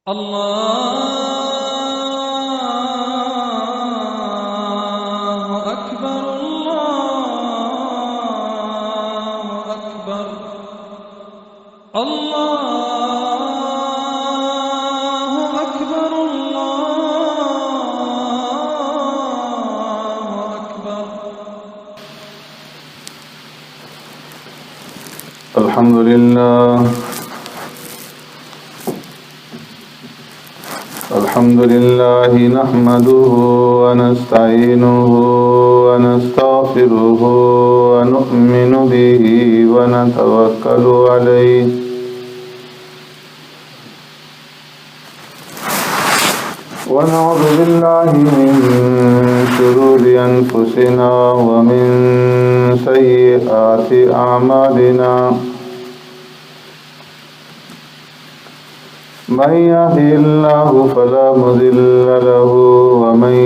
الله أكبر الله أكبر الله أكبر الله أكبر. الحمد لله نحمده ونستعينه ونستغفره ونؤمن به ونتوكل عليه ونعوذ بالله من شرور أنفسنا ومن سيئات أعمالنا من يهده الله فلا مضل له ومن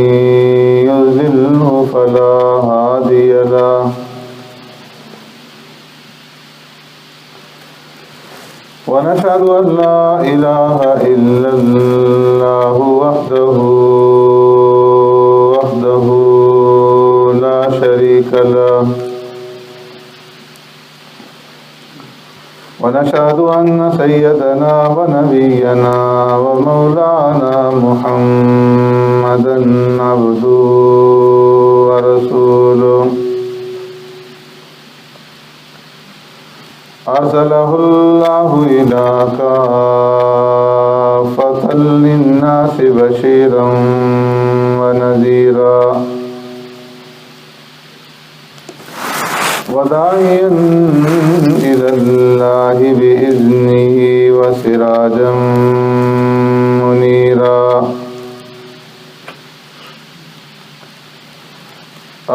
يضلل فلا هادي له ونشهد أن لا إله إلا الله وحده لا شريك له ونشهد أن سيدنا ونبينا ومولانا محمدا عبده ورسوله أرسله الله إلى كافة للناس بشيرا ونذيرا وداعيا إلى الله بإذنه وسراجا منيرا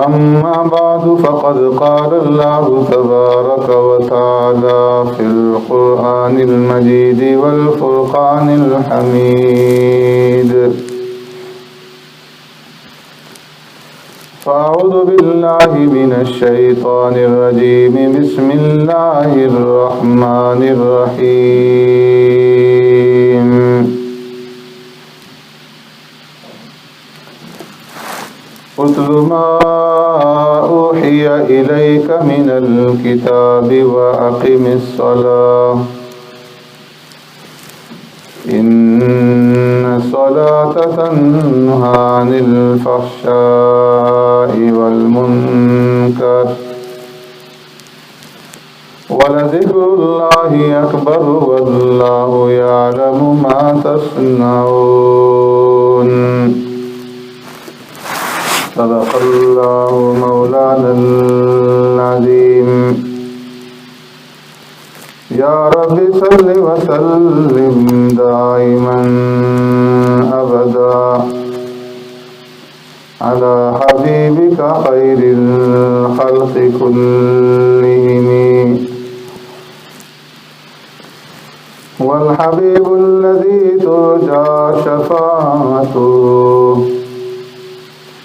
أما بعد فقد قال الله تبارك وتعالى في القرآن المجيد والفرقان الحميد فأعوذ بالله من الشيطان الرجيم بسم الله الرحمن الرحيم اتل ما أوحي إليك من الكتاب وأقم الصلاة إن الصلاة تنهى عن الفحشاء والمنكر ولذكر الله أكبر والله يعلم ما تصنعون صدق الله مولانا العظيم. يا رب صل وسلم دائما أبدا على حبيبك خير الخلق كلهم والحبيب الذي ترجى شفاعته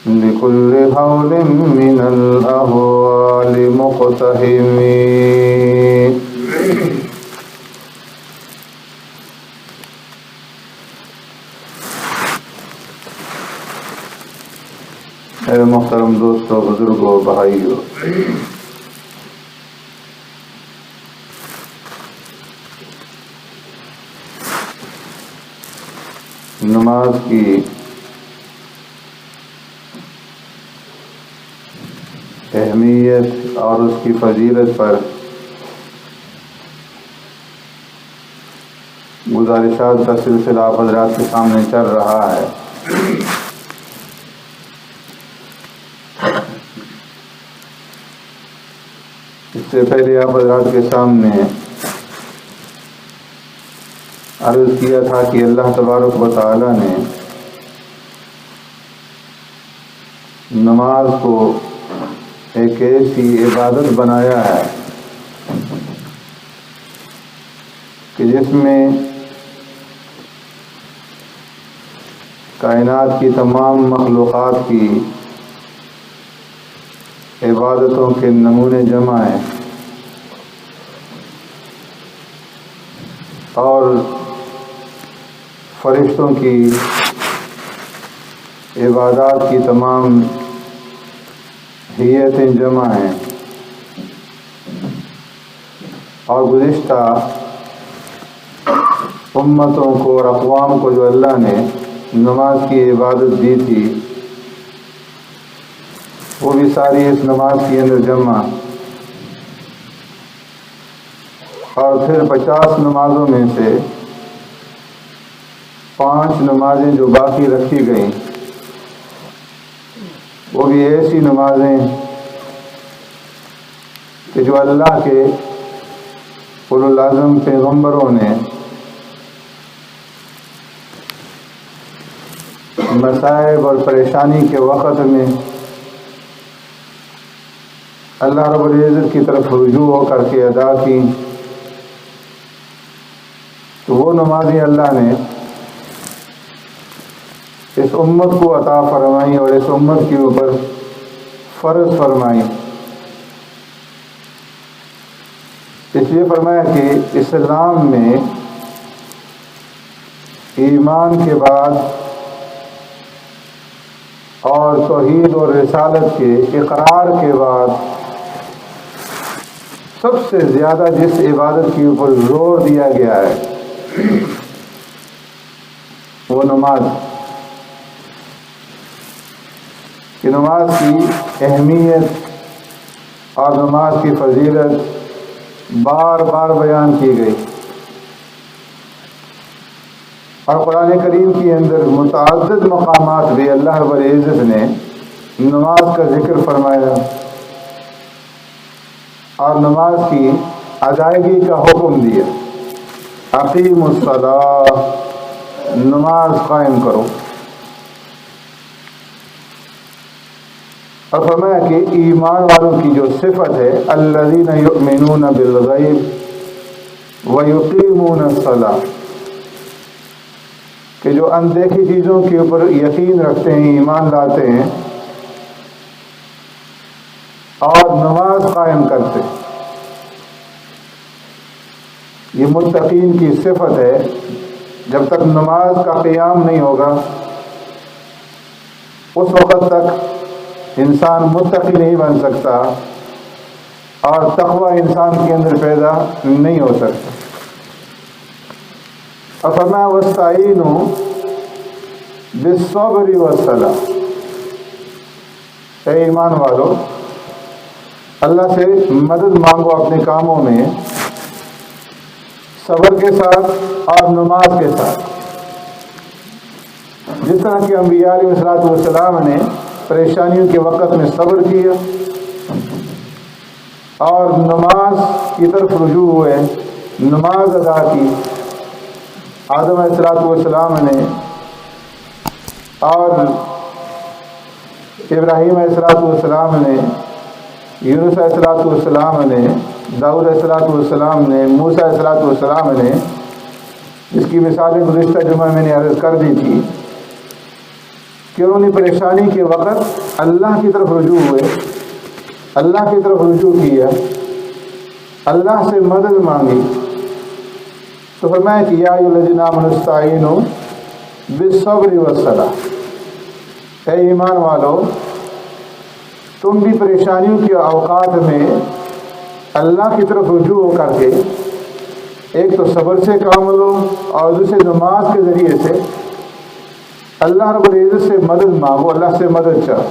لكل حول من الأهوال مقتحم. اے محترم دوستو، بزرگوں، بھائیو، نماز کی اہمیت اور اس کی فضیلت پر گزارشات کا سلسلہ آپ حضرات کے سامنے چل رہا ہے. اس سے پہلے آپ حضرات کے سامنے عرض کیا تھا کہ اللہ تبارک و تعالی نے نماز کو ایک ایسی عبادت بنایا ہے کہ جس میں کائنات کی تمام مخلوقات کی عبادتوں کے نمونے جمع ہیں اور فرشتوں کی عبادات کی تمام ہیئتیں جمع ہیں، اور گزشتہ امتوں کو اور اقوام کو جو اللہ نے نماز کی عبادت دی تھی وہ بھی ساری اس نماز کے اندر جمع، اور پھر 50 نمازوں میں سے 5 نمازیں جو باقی رکھی گئیں وہ بھی ایسی نمازیں کہ جو اللہ کے اولو العزم پیغمبروں نے مصائب اور پریشانی کے وقت میں اللہ رب العزت کی طرف رجوع ہو کر کے ادا کی، تو وہ نمازیں اللہ نے اس امت کو عطا فرمائی اور اس امت کے اوپر فرض فرمائی۔ اس لیے فرمایا کہ اسلام میں ایمان کے بعد اور توحید اور رسالت کے اقرار کے بعد سب سے زیادہ جس عبادت کے اوپر زور دیا گیا ہے وہ نماز، کہ نماز کی اہمیت اور نماز کی فضیلت بار بار بیان کی گئی، اور قرآن کریم کے اندر متعدد مقامات بھی اللہ رب العزت نے نماز کا ذکر فرمایا اور نماز کی ادائیگی کا حکم دیا۔ اقیموا الصلاۃ، نماز قائم کرو، اور فرمایا کہ ایمان والوں کی جو صفت ہے الذین یؤمنون بالغیب ویقیمون الصلاۃ، کہ جو اندیکھی چیزوں کے اوپر یقین رکھتے ہیں، ایمان لاتے ہیں اور نماز قائم کرتے ہیں۔ یہ متقین کی صفت ہے۔ جب تک نماز کا قیام نہیں ہوگا اس وقت تک انسان متقی نہیں بن سکتا اور تقوی انسان کے اندر پیدا نہیں ہو سکتا۔ اور فرمایا واستعینوا بالصبر والصلاۃ، اے ایمان والو اللہ سے مدد مانگو اپنے کاموں میں صبر کے ساتھ اور نماز کے ساتھ۔ جس طرح کہ انبیاء علیہ الصلوۃ والسلام نے پریشانیوں کے وقت میں صبر کیا اور نماز کی طرف رجوع ہوئے، نماز ادا کی، آدم علیہ الصلوۃ والسلام نے اور ابراہیم علیہ الصلوۃ والسلام نے، یونس علیہ الصلوۃ والسلام نے، داؤد علیہ الصلوۃ والسلام نے، موسیٰ علیہ الصلوۃ والسلام نے، جس کی مثالیں گزشتہ جمعہ میں نے عرض کر دی تھی کہ انہوں نے پریشانی کے وقت اللہ کی طرف رجوع ہوئے، اللہ کی طرف رجوع کیا، اللہ سے مدد مانگی، تو فرمایا کہ یا ایھا الذین آمنوا استعینوا بالصبر والصلاۃ، اے ایمان والو تم بھی پریشانیوں کے اوقات میں اللہ کی طرف رجوع ہو کر کے ایک تو صبر سے کام لو اور دوسرے نماز کے ذریعے سے اللہ رب العزت سے مدد مانگو، اللہ سے مدد چاہو۔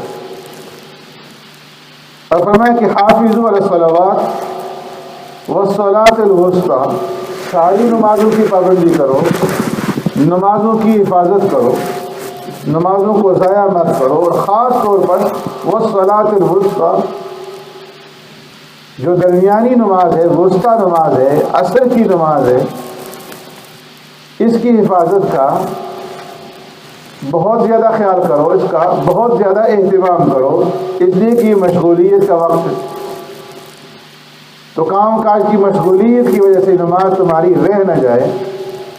اور فرمایا کہ حافظوا علی الصلوات والصلاۃ الوسطیٰ، ساری نمازوں کی پابندی کرو، نمازوں کی حفاظت کرو، نمازوں کو ضائع مت کرو، اور خاص طور پر والصلاۃ الوسطیٰ، جو درمیانی نماز ہے، وسطی نماز ہے، عصر کی نماز ہے، اس کی حفاظت کا بہت زیادہ خیال کرو، اس کا بہت زیادہ اہتمام کرو، اس لیے کہ مشغولیت کا وقت ہے، تو کام کاج کی مشغولیت کی وجہ سے نماز تمہاری رہ نہ جائے،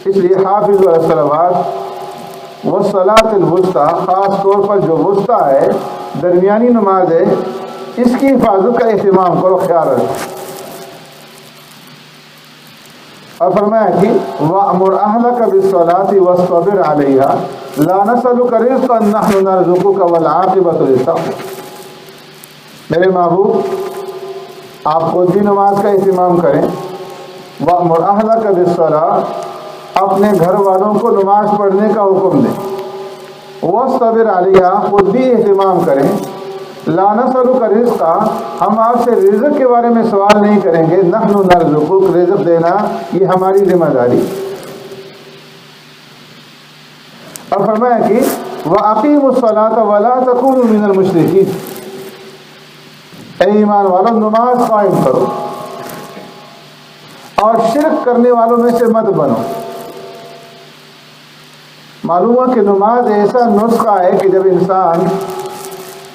اس لیے حافظوا علی الصلوات والصلاۃ الوسطیٰ، خاص طور پر جو وسطی ہے، درمیانی نماز ہے، اس کی حفاظت کا اہتمام کرو، خیال رکھو۔ اور فرمایا کہ وَأْمُرْ أَهْلَكَ بِالصَّلَاةِ وَاصْطَبِرْ عَلَيْهَا لَا نَسْأَلُكَ رِزْقًا نَحْنُ نَرْزُقُكَ وَالْعَاقِبَةُ لِلتَّقْوَىٰ۔ میرے محبوب آپ خود بھی نماز کا اہتمام کریں، وَأْمُرْ أَهْلَكَ بِالصَّلَاةِ اپنے گھر والوں کو نماز پڑھنے کا حکم دیں، وَاصْطَبِرْ عَلَيْهَا خود بھی اہتمام کریں، لا نسألک رزقا ہم آپ سے رزق کے بارے میں سوال نہیں کریں گے، نحن نرزقک رزق دینا یہ ہماری ذمہ داری۔ اور فرمایا کہ وَأَقِیمُوا الصَّلَاةَ وَلَا تَكُونُوا مِنَ الْمُشْرِکِینَ، اے ایمان والو نماز قائم کرو اور شرک کرنے والوں میں سے مت بنو۔ معلوم ہے کہ نماز ایسا نسخہ ہے کہ جب انسان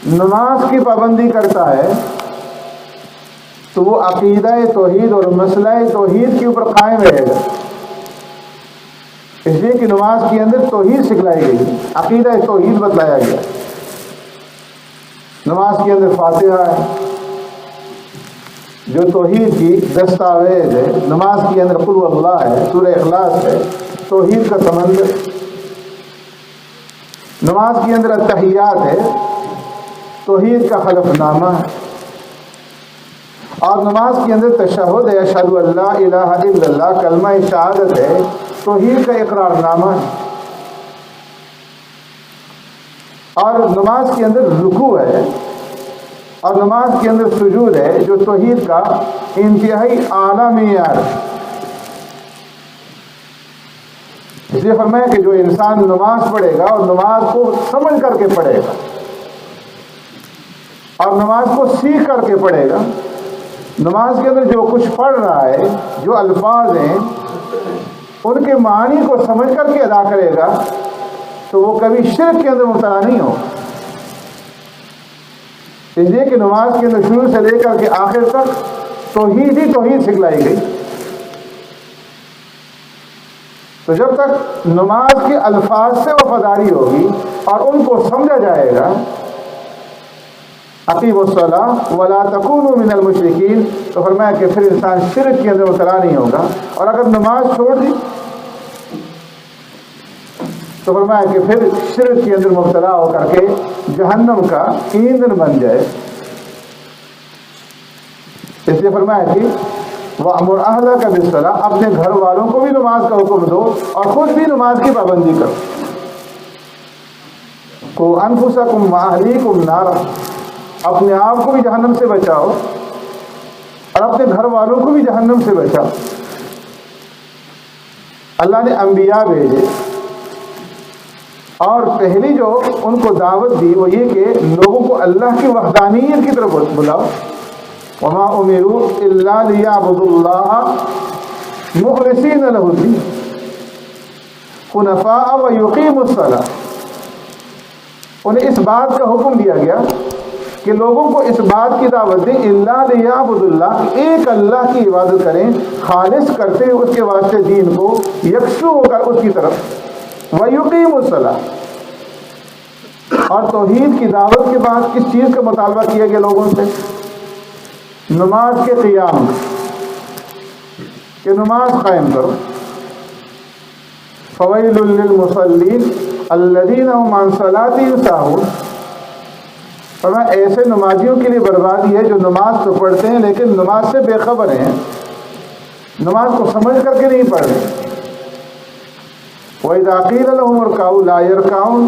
نماز کی پابندی کرتا ہے تو وہ عقیدہ توحید اور مسئلہ توحید کے اوپر قائم رہے گا، اس لیے کہ نماز کے اندر توحید سکھلائی گئی، عقیدہ توحید بتلایا گیا۔ نماز کے اندر فاتحہ ہے جو توحید کی دستاویز ہے، نماز کے اندر قل هو اللہ ہے، سورہ اخلاص ہے، توحید کا سمندر۔ نماز کے اندر التحیات ہے، توحید کا حلف نامہ ہے، اور نماز کے اندر تشہد ہے، اشہد ان لا الہ الا اللہ کلمہ شہادت ہے، توحید کا اقرار نامہ ہے۔ اور نماز کے اندر رکوع ہے اور نماز کے اندر سجود ہے جو توحید کا انتہائی اعلیٰ معیار ہے۔ اس لیے فرمایا کہ جو انسان نماز پڑھے گا اور نماز کو سمجھ کر کے پڑھے گا اور نماز کو سیکھ کر کے پڑھے گا، نماز کے اندر جو کچھ پڑھ رہا ہے، جو الفاظ ہیں ان کے معنی کو سمجھ کر کے ادا کرے گا تو وہ کبھی شرک کے اندر مبتلا نہیں ہو۔ اس لیے کہ نماز کے اندر شروع سے لے کر کے آخر تک توحید ہی توحید سکھلائی گئی۔ تو جب تک نماز کے الفاظ سے وفاداری ہوگی اور ان کو سمجھا جائے گا، اقیموا الصلاۃ ولا تکونوا من المشرکین، تو فرمایا کہ پھر انسان شرک کے اندر مبتلا نہیں ہوگا۔ اور اگر نماز چھوڑ دی تو فرمایا کہ پھر شرک کے اندر مبتلا ہو کر کے جہنم کا ایندھن بن جائے۔ اس لیے فرمایا کہ وَأْمُرْ أَهْلَكَ بِالصَّلَاةِ اپنے گھر والوں کو بھی نماز کا حکم دو اور خود بھی نماز کی پابندی کرو۔ قُوا أَنفُسَكُمْ وَأَهْلِيكُمْ نَارًا اپنے آپ کو بھی جہنم سے بچاؤ اور اپنے گھر والوں کو بھی جہنم سے بچاؤ۔ اللہ نے انبیاء بھیجے اور پہلی جو ان کو دعوت دی وہ یہ کہ لوگوں کو اللہ کی وحدانیت کی طرف بلاؤ۔ وما امروا الا ليعبدوا الله مخلصين له الدين حنفاء ويقيموا الصلاة، انہیں اس بات کا حکم دیا گیا کہ لوگوں کو اس بات کی دعوت دیں الا ليعبدوا الله، ایک اللہ کی عبادت کریں خالص کرتے ہوئے اس کے واسطے دین کو یکسو ہو کر اس کی طرف، ويقيموا الصلاة، اور توحید کی دعوت کے بعد کس چیز کا مطالبہ کیا گیا لوگوں سے؟ نماز کے قیام کہ نماز قائم کرو۔ فویل للمصلین الذین هم عن صلاتهم ساہون، فرمایا ایسے نمازیوں کے لیے بربادی ہے جو نماز تو پڑھتے ہیں لیکن نماز سے بے خبر ہیں، نماز کو سمجھ کر کے نہیں پڑھ رہے۔ وَإِذَا قِيلَ لَهُمُ ارْكَعُوا لَا يَرْكَعُونَ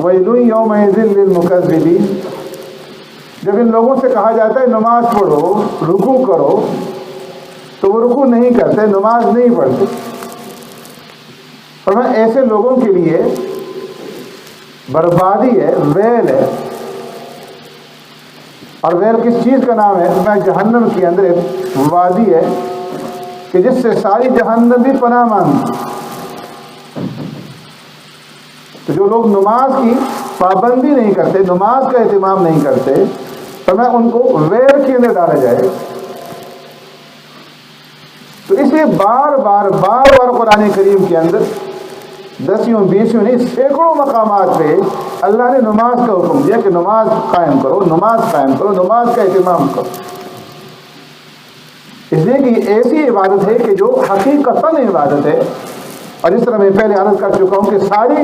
وَيْلٌ يَوْمَئِذٍ لِّلْمُكَذِّبِينَ، جب ان لوگوں سے کہا جاتا ہے نماز پڑھو رکوع کرو تو وہ رکوع نہیں کرتے، نماز نہیں پڑھتے۔ فرمایا ایسے لوگوں کے لیے بربادی ہے، ویل ہے۔ اور ویل کس چیز کا نام ہے؟ فرمایا جہنم کے اندر ایک وادی ہے کہ جس سے ساری جہنم بھی پناہ مانگتی۔ تو جو لوگ نماز کی پابندی نہیں کرتے، نماز کا اہتمام نہیں کرتے، فرمایا ان کو ویر کے اندر ڈالا جائے۔ تو اس لیے بار بار قرآن کریم کے اندر 10 20 نہیں سینکڑوں مقامات پہ اللہ نے نماز کا حکم دیا کہ نماز قائم کرو، نماز قائم کرو، نماز کا اہتمام کرو۔ اس لیے کہ یہ ایسی عبادت ہے کہ جو حقیقتاً عبادت ہے. اور اس طرح میں پہلے عرض کر چکا ہوں کہ ساری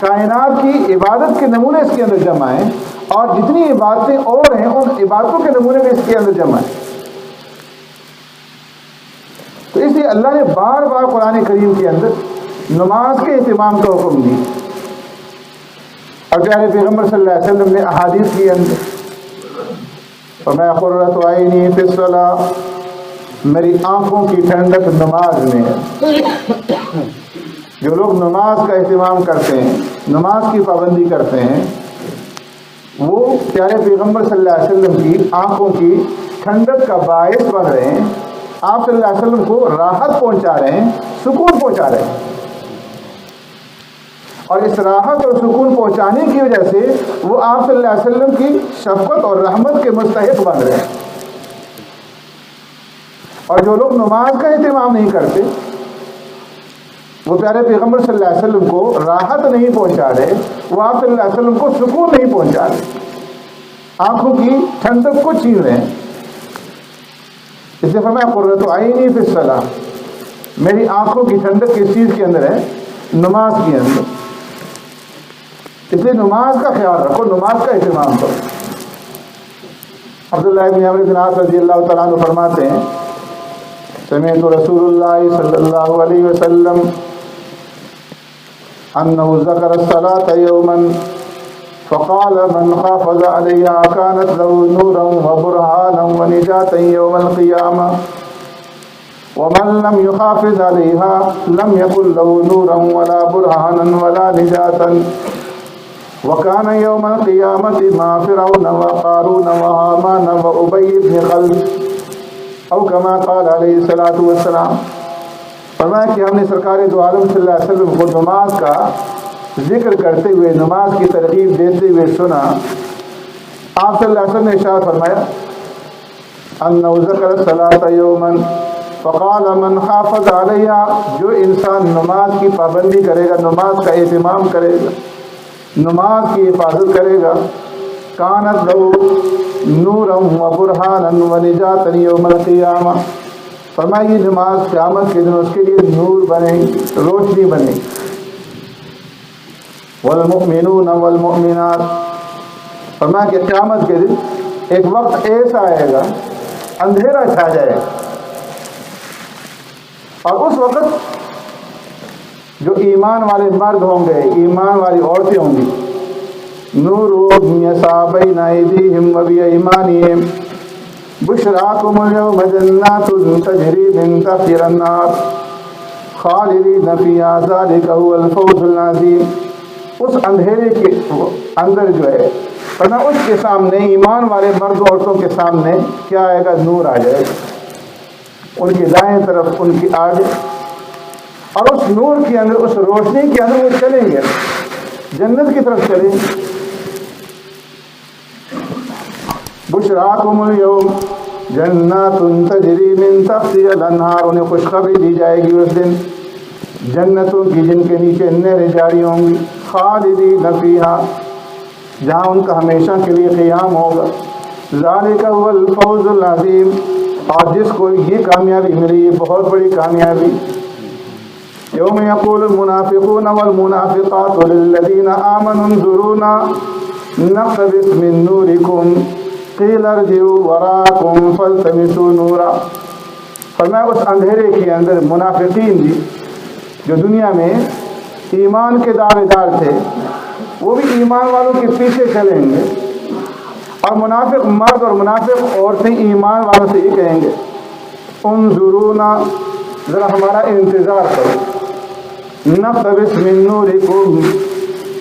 کائنات کی عبادت کے نمونے اس کے اندر جمع ہیں، اور جتنی عبادتیں اور ہیں ان عبادتوں کے نمونے بھی اس کے اندر جمع ہیں. تو اس لیے اللہ نے بار بار قرآن کریم کے اندر نماز کے اہتمام کا حکم دی. اور پیارے پیغمبر صلی اللہ علیہ وسلم نے احادیث کے اندر فرمایا قرۃ عینی فی الصلاۃ، میری آنکھوں کی ٹھنڈک نماز میں ہے. جو لوگ نماز کا اہتمام کرتے ہیں، نماز کی پابندی کرتے ہیں، وہ پیارے پیغمبر صلی اللہ علیہ وسلم کی آنکھوں کی ٹھنڈک کا باعث بن رہے ہیں. آپ صلی اللہ علیہ وسلم کو راحت پہنچا رہے ہیں، سکون پہنچا رہے ہیں. اور اس راحت اور سکون پہنچانے کی وجہ سے وہ آپ صلی اللہ علیہ وسلم کی شفقت اور رحمت کے مستحق بن رہے ہیں. اور جو لوگ نماز کا اہتمام نہیں کرتے، وہ پیارے پیغمبر صلی اللہ علیہ وسلم کو راحت نہیں پہنچا رہے، وہ آپ صلی اللہ علیہ وسلم کو سکون نہیں پہنچا رہے، آنکھوں کی ٹھنڈک کو چھین رہے ہیں. اس لیے فرمایا قرۃ عینی فی الصلاۃ، میری آنکھوں کی ٹھنڈک کس چیز کے اندر ہے؟ نماز کے اندر. اس لیے نماز کا خیال رکھو، نماز کا اہتمام کرو. عبداللہ بن عمرو بن عاص رضی اللہ تعالیٰ عنہ فرماتے ہیں سمعت رسول اللہ صلی اللہ علیہ وسلم انه ذکر الصلاة یوما فقال من حافظ علیہا كانت له نورا وبرهانا ونجاة یوم القیامہ ومن لم يحافظ علیہا لم يكن له نورا ولا برهانا ولا نجاة وكان يوم القيامة مع فرعون وقارون وهامان وأبي بن خلف او كما قال علیہ الصلوۃ والسلام. فرمایا کہ ہم نے سرکار دو عالم صلی اللہ علیہ وسلم کو نماز کا ذکر کرتے ہوئے، نماز کی ترغیب دیتے ہوئے سنا. آپ صلی اللہ علیہ وسلم نے ارشاد فرمایا انه ذکر الصلاۃ یوما فقال من حافظ علیہا، جو انسان نماز کی پابندی کرے گا، نماز کا اہتمام کرے گا، نماز کی حفاظت کرے گا، کانت لہو نورا و برہانا و نجاتا یوم القیامہ، فرمایا یہ نماز قیامت کے دن اس کے لیے نور بنے گی، روشنی بنے گی. والمؤمنون والمؤمنات، فرمایا کہ قیامت کے دن ایک وقت ایسا آئے گا اندھیرا چھا جائے گا، اور اس وقت جو ایمان والے مرد ہوں گے، ایمان والی عورتیں ہوں گی، نور یسعی بین ایدیہم و بایمانہم بشراکم اليوم جنات تجری من تحتہا الانہار خالدین فیہا ذلک هو الفوز العظیم. اس اندھیرے کے اندر جو ہے، ورنہ اس کے سامنے ایمان والے مرد عورتوں کے سامنے کیا آئے گا؟ نور آ جائے گا، ان کی دائیں طرف، ان کی آگے، اور اس نور کے اندر، اس روشنی کے اندر وہ چلیں گے، جنت کی طرف چلیں گے. بشراکم اليوم جنات تجری من تحتہا الانہار، انہیں خوشخبری دی جائے گی اس دن جنتوں کی جن کے نیچے نہریں جاری ہوں گی، خالدین فیہا، جہاں ان کا ہمیشہ کے لیے قیام ہوگا. ذالک هو الفوز العظیم، اور جس کو یہ کامیابی ملی، یہ بہت بڑی کامیابی. یوم یقول المنافقون والمنافقات للذین آمنوا انظرونا نقتبس من نورکم قیل ارجعوا وراءکم فالتمسوا نورا. فرمایا اس اندھیرے کے اندر منافقین بھی، جو دنیا میں ایمان کے دعوے دار تھے، وہ بھی ایمان والوں کے پیچھے چلیں گے، اور منافق مرد اور منافق عورتیں ایمان والوں سے یہ کہیں گے انظرونا، ذرا ہمارا انتظار کرو، نقتبس من نورکم،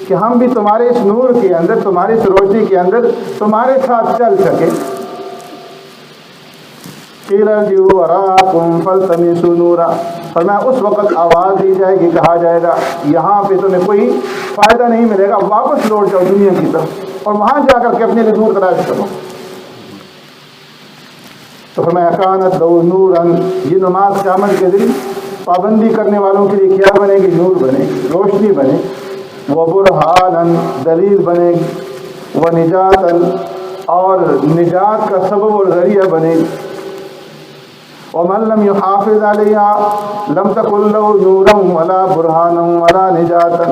کہ ہم بھی تمہارے اس نور کے اندر، تمہاری اس روشنی کے اندر تمہارے ساتھ چل سکیں. قیل ارجعوا وراءکم فالتمسوا نورا، فرمایا اس وقت آواز دی جائے گی، کہا جائے گا یہاں پہ تمہیں کوئی فائدہ نہیں ملے گا، واپس لوٹ جاؤ دنیا کی طرف، اور وہاں جا کر کے اپنے لیے نور تلاش کرو. تو فرمایا کانت لہو نورا، یہ نماز قیامت کے دن پابندی کرنے والوں کے لیے کیا بنے گی؟ نور بنے گی، روشنی بنے گی. وبرہانا، دلیل بنے گی. ونجاتا، اور نجات کا سبب اور ذریعہ بنے گی. ومن لم يحافظ عليها لم تكن له نورا ولا برهانا ولا نجاتا،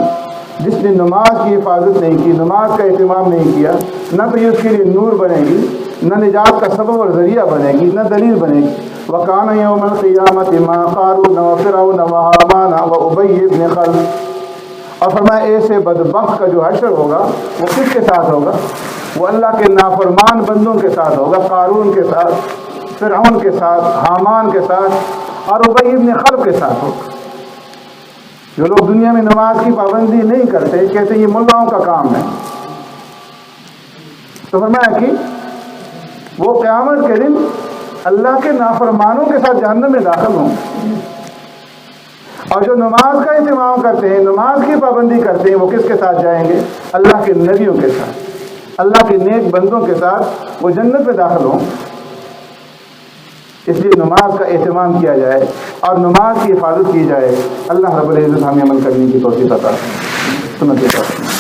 جس نے نماز کی حفاظت نہیں کی، نماز کا اہتمام نہیں کیا، نہ تو یہ اس کے لیے نور بنے گی، نہ نجات کا سبب اور ذریعہ بنے گی، نہ دلیل بنے گی۔ وَكَانَ يَوْمَ الْقِيَامَةِ مَا قَارُونَ وَفِرْعَوْنَ وَهَامَانَ وَأُبَيِّ بْنِ خَلْفَ، اور فرمایا ایسے بدبخت کا جو حشر ہوگا وہ کس کے ساتھ ہوگا؟ وہ اللہ کے نافرمان بندوں کے ساتھ ہوگا، قارون کے ساتھ، فرعون کے ساتھ، حامان کے ساتھ اور ابی بن خلف کے ساتھ ہوگا۔ جو لوگ دنیا میں نماز کی پابندی نہیں کرتے، کہتے یہ ملاؤں کا کام ہے، تو فرمایا کہ وہ قیامت کے دن اللہ کے نافرمانوں کے ساتھ جہنم میں داخل ہوں گے۔ اور جو نماز کا اہتمام کرتے ہیں، نماز کی پابندی کرتے ہیں، وہ کس کے ساتھ جائیں گے؟ اللہ کے نبیوں کے ساتھ، اللہ کے نیک بندوں کے ساتھ وہ جنت میں داخل ہوں گے۔ اس لیے نماز کا اہتمام کیا جائے اور نماز کی حفاظت کی جائے۔ اللہ رب العزت ہمیں عمل کرنے کی توفیق عطا فرمائے۔ سنت ہے۔